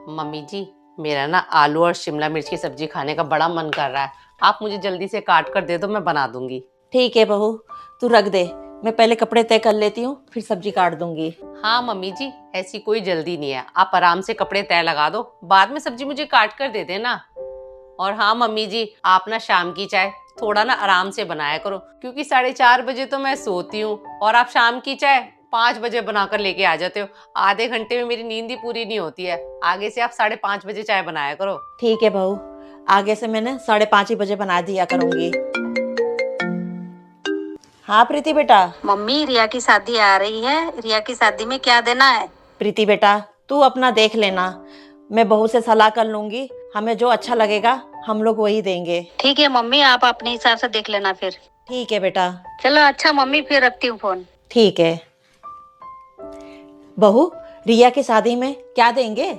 Mummy जी, मेरा ना आलू और शिमला मिर्च की सब्जी खाने का बड़ा मन कर रहा है। आप मुझे जल्दी से काट कर दे दो, मैं बना दूंगी। ठीक है बहू, तू रख दे। मैं पहले कपड़े तय कर लेती हूँ, फिर सब्जी काट दूंगी। हाँ मम्मी जी, ऐसी कोई जल्दी नहीं है, आप आराम से कपड़े तय लगा दो, बाद में सब्जी मुझे काट कर दे देना। और हाँ मम्मी जी, आप ना शाम की चाय थोड़ा ना आराम से बनाया करो, क्योंकि 4:30 बजे तो मैं सोती हूँ और आप शाम की चाय 5 बजे बनाकर लेके आ जाते हो। आधे घंटे में मेरी नींद ही पूरी नहीं होती है। आगे से आप 5:30 बजे चाय बनाया करो। ठीक है बहू, आगे से मैंने 5:30 ही बजे बना दिया करूंगी। हाँ प्रीति बेटा। मम्मी, रिया की शादी आ रही है। रिया की शादी में क्या देना है? प्रीति बेटा, तू अपना देख लेना, मैं बहू से सलाह कर लूंगी। हमें जो अच्छा लगेगा हम लोग वही देंगे। ठीक है मम्मी, आप अपने हिसाब से देख लेना फिर। ठीक है बेटा। चलो अच्छा मम्मी, फिर रखती हूँ फोन। ठीक है। बहू, रिया की शादी में क्या देंगे?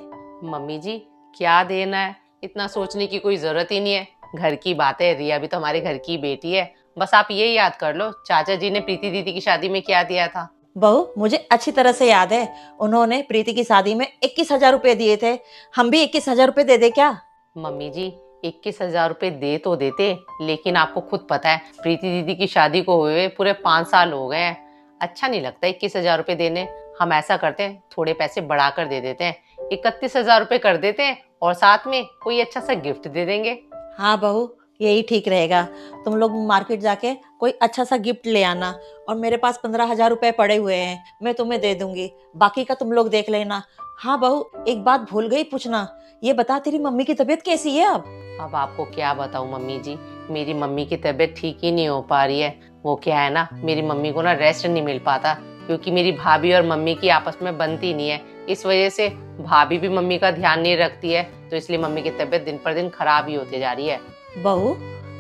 मम्मी जी, क्या देना है, इतना सोचने की कोई जरूरत ही नहीं है। घर की बात है, रिया भी तो हमारे घर की बेटी है। बस आप ये याद कर लो, चाचा जी ने प्रीति दीदी की शादी में क्या दिया था। बहू, मुझे अच्छी तरह से याद है, उन्होंने प्रीति की शादी में 21,000 रुपए दिए थे। हम भी 21,000 रुपए दे दे क्या? मम्मी जी, 21,000 रुपए दे तो देते, लेकिन आपको खुद पता है प्रीति दीदी की शादी को हुए पूरे 5 साल हो गए हैं। अच्छा नहीं लगता 21,000 रुपए देने। हम ऐसा करते हैं, थोड़े पैसे बढ़ा कर दे देते हैं, 31,000 रुपए कर देते हैं और साथ में कोई अच्छा सा गिफ्ट दे देंगे। हाँ बहू, यही ठीक रहेगा। तुम लोग मार्केट जाके कोई अच्छा सा गिफ्ट ले आना, और मेरे पास 15,000 रुपए पड़े हुए हैं, मैं तुम्हें दे दूंगी। बाकी का तुम लोग देख लेना। हाँ बहू, एक बात भूल गई पूछना, ये बता तेरी मम्मी की तबीयत कैसी है अब? अब आपको क्या बताऊं मम्मी जी, मेरी मम्मी की तबीयत ठीक ही नहीं हो पा रही है। वो क्या है ना, मेरी मम्मी को ना रेस्ट नहीं मिल पाता, क्योंकि मेरी भाभी और मम्मी की आपस में बनती नहीं है। इस वजह से भाभी भी मम्मी का ध्यान नहीं रखती है, तो इसलिए मम्मी की तबीयत दिन पर दिन खराब ही होती जा रही है। बहू,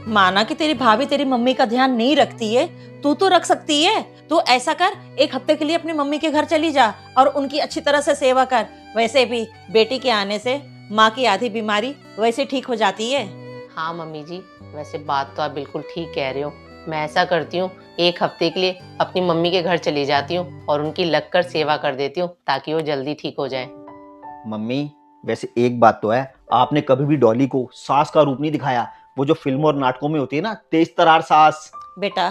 माना कि तेरी भाभी तेरी मम्मी का ध्यान नहीं रखती है, तू तो रख सकती है। तो ऐसा कर, एक हफ्ते के लिए अपनी मम्मी के घर चली जा और उनकी अच्छी तरह से सेवा कर। वैसे भी बेटी के आने से माँ की आधी बीमारी वैसे ठीक हो जाती है। हाँ मम्मी जी, वैसे बात तो आप बिल्कुल ठीक कह रहे हो। मैं ऐसा करती हूँ, एक हफ्ते के लिए अपनी मम्मी के घर चली जाती हूँ और उनकी लगकर सेवा कर देती हूँ, ताकि वो जल्दी ठीक हो जाए। मम्मी, वैसे एक बात तो है, आपने कभी भी डॉली को सास का रूप नहीं दिखाया। वो जो फिल्मों और नाटकों में होती है ना, तेज तरार सास। बेटा,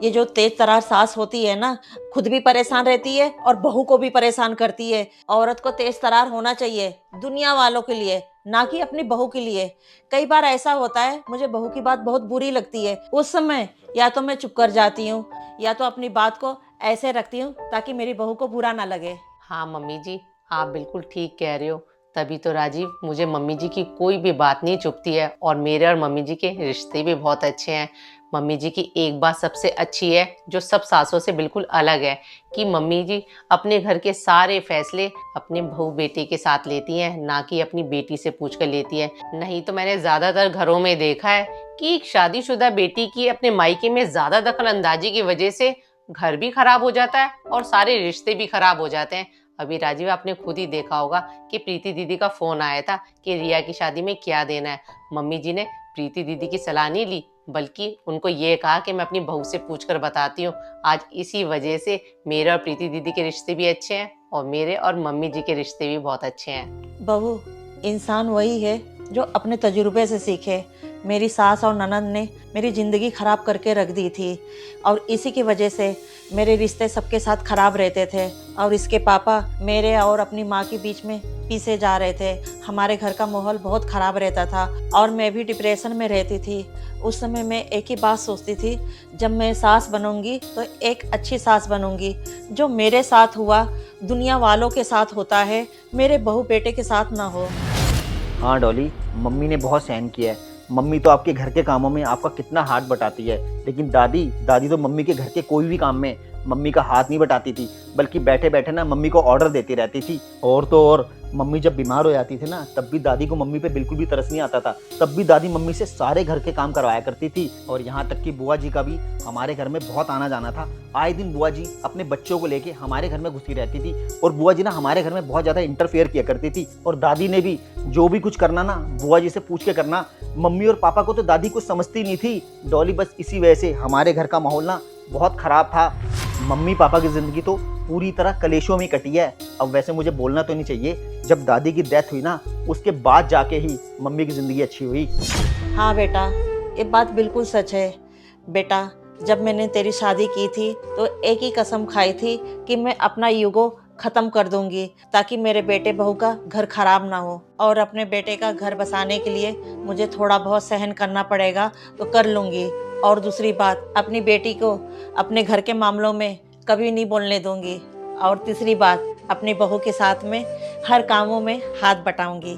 ये जो तेज तरार सास होती है ना, खुद भी परेशान रहती है और बहू को भी परेशान करती है। औरत को तेज तरार होना चाहिए दुनिया वालों के लिए, ना कि अपनी बहू के लिए। कई बार ऐसा होता है, मुझे बहू की बात बहुत बुरी लगती है, उस समय या तो मैं चुप कर जाती हूँ, या तो अपनी बात को ऐसे रखती हूँ ताकि मेरी बहू को बुरा ना लगे। हाँ मम्मी जी, आप बिल्कुल ठीक कह रहे हो। तभी तो राजीव, मुझे मम्मी जी की कोई भी बात नहीं चुभती है, और मेरे और मम्मी जी के रिश्ते भी बहुत अच्छे हैं। मम्मी जी की एक बात सबसे अच्छी है, जो सब सासों से बिल्कुल अलग है, कि मम्मी जी अपने घर के सारे फैसले अपने बहू बेटे के साथ लेती हैं, ना कि अपनी बेटी से पूछ कर लेती है। नहीं तो मैंने ज़्यादातर घरों में देखा है कि एक शादीशुदा बेटी की अपने मायके में ज़्यादा दखल अंदाजी की वजह से घर भी खराब हो जाता है और सारे रिश्ते भी खराब हो जाते हैं। अभी राजीव, आपने खुद ही देखा होगा कि प्रीति दीदी का फोन आया था कि रिया की शादी में क्या देना है। मम्मी जी ने प्रीति दीदी की सलाह नहीं ली, बल्कि उनको ये कहा कि मैं अपनी बहू से पूछकर बताती हूँ। आज इसी वजह से मेरे और प्रीति दीदी के रिश्ते भी अच्छे हैं और मेरे और मम्मी जी के रिश्ते भी बहुत अच्छे हैं। बहू, इंसान वही है जो अपने तजुर्बे से सीखे। मेरी सास और ननद ने मेरी ज़िंदगी ख़राब करके रख दी थी, और इसी की वजह से मेरे रिश्ते सबके साथ ख़राब रहते थे, और इसके पापा मेरे और अपनी माँ के बीच में पीसे जा रहे थे। हमारे घर का माहौल बहुत ख़राब रहता था और मैं भी डिप्रेशन में रहती थी। उस समय मैं एक ही बात सोचती थी, जब मैं सास बनूंगी तो एक अच्छी सास बनूंगी। जो मेरे साथ हुआ दुनिया वालों के साथ होता है, मेरे बहू बेटे के साथ ना हो। हाँ डॉली, मम्मी ने बहुत सहन किया है। मम्मी तो आपके घर के कामों में आपका कितना हाथ बटाती है, लेकिन दादी दादी तो मम्मी के घर के कोई भी काम में मम्मी का हाथ नहीं बटाती थी, बल्कि बैठे बैठे ना मम्मी को ऑर्डर देती रहती थी। और तो और, मम्मी जब बीमार हो जाती थी ना, तब भी दादी को मम्मी पे बिल्कुल भी तरस नहीं आता था। तब भी दादी मम्मी से सारे घर के काम करवाया करती थी। और यहाँ तक कि बुआ जी का भी हमारे घर में बहुत आना जाना था। आए दिन बुआ जी अपने बच्चों को लेके हमारे घर में घुसी रहती थी, और बुआ जी ना हमारे घर में बहुत ज़्यादा इंटरफेयर किया करती थी। और दादी ने भी जो भी कुछ करना ना, बुआ जी से पूछ के करना। मम्मी और पापा को तो दादी कुछ समझती नहीं थी डॉली, बस इसी वजह वैसे हमारे घर का माहौल ना बहुत ख़राब था। मम्मी पापा की ज़िंदगी तो पूरी तरह कलेशों में कटी है। अब वैसे मुझे बोलना तो नहीं चाहिए, जब दादी की डेथ हुई ना उसके बाद जाके ही मम्मी की ज़िंदगी अच्छी हुई। हाँ बेटा, ये बात बिल्कुल सच है। बेटा, जब मैंने तेरी शादी की थी तो एक ही कसम खाई थी कि मैं अपना ईगो ख़त्म कर दूंगी ताकि मेरे बेटे बहू का घर खराब ना हो, और अपने बेटे का घर बसाने के लिए मुझे थोड़ा बहुत सहन करना पड़ेगा तो कर लूँगी। और दूसरी बात, अपनी बेटी को अपने घर के मामलों में कभी नहीं बोलने दूंगी। और तीसरी बात, अपनी बहू के साथ में हर कामों में हाथ बटाऊंगी।